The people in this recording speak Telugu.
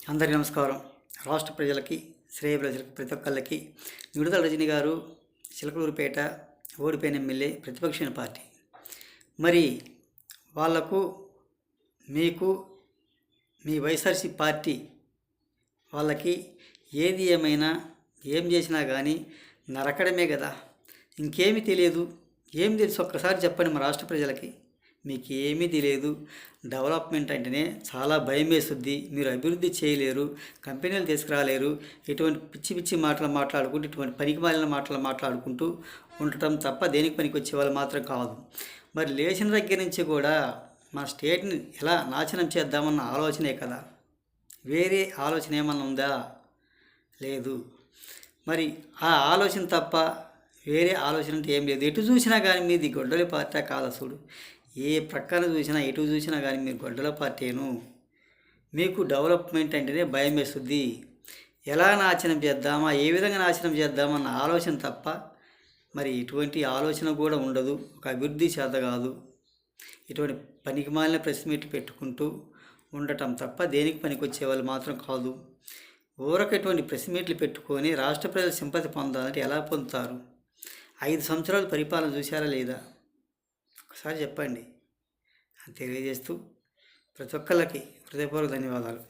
అందరికీ నమస్కారం. రాష్ట్ర ప్రజలకి, శ్రేయ ప్రజలకి, ప్రతి ఒక్కళ్ళకి విడుదల రజని గారు చిలకలూరుపేట ఓడిపోయిన ఎమ్మెల్యే, ప్రతిపక్షమైన పార్టీ. మరి వాళ్లకు మీకు మీ వైఎస్ఆర్సీ పార్టీ వాళ్ళకి ఏది ఏమైనా ఏం చేసినా కానీ నరకడమే కదా, ఇంకేమీ తెలియదు. ఏం తెలుసు ఒక్కసారి చెప్పండి మా రాష్ట్ర ప్రజలకి. మీకు ఏమీ తెలియదు. డెవలప్మెంట్ అంటేనే చాలా భయం వేస్తుంది. మీరు అభివృద్ధి చేయలేరు, కంపెనీలు తీసుకురాలేరు. ఇటువంటి పిచ్చి పిచ్చి మాటలు మాట్లాడుకుంటూ, ఇటువంటి పనికి మాలిన మాటలు మాట్లాడుకుంటూ ఉండటం తప్ప దేనికి పనికి వచ్చే వాళ్ళు మాత్రం కాదు. మరి లేచిన దగ్గర నుంచి కూడా మా స్టేట్ని ఎలా నాశనం చేద్దామన్న ఆలోచనే కదా, వేరే ఆలోచన ఏమన్నా ఉందా? లేదు. మరి ఆ ఆలోచన తప్ప వేరే ఆలోచన అంటే ఏం లేదు. ఎటు చూసినా కానీ మీది గొడ్డలి పార్టీ కాదు. అసలు ఏ ప్రక్కన చూసినా, ఎటు చూసినా కానీ మీరు గొడ్డల పార్టీను. మీకు డెవలప్మెంట్ అంటేనే భయం వేస్తుంది. ఎలా నాశనం చేద్దామా, ఏ విధంగా నాశనం చేద్దామన్న ఆలోచన తప్ప మరి ఇటువంటి ఆలోచన కూడా ఉండదు. ఒక అభివృద్ధి చేత కాదు. ఇటువంటి పనికి మాలిన ప్రెస్ మీట్ పెట్టుకుంటూ ఉండటం తప్ప దేనికి పనికి వచ్చేవాళ్ళు మాత్రం కాదు. ఊరక ఇటువంటి ప్రెస్ మీట్లు పెట్టుకొని రాష్ట్ర ప్రజల సింపతి పొందాలంటే ఎలా పొందుతారు? 5 సంవత్సరాలు పరిపాలన చూశారా లేదా? ఒకసారి చెప్పండి. తెలియజేస్తూ ప్రతి ఒక్కళ్ళకి హృదయపూర్వక ధన్యవాదాలు.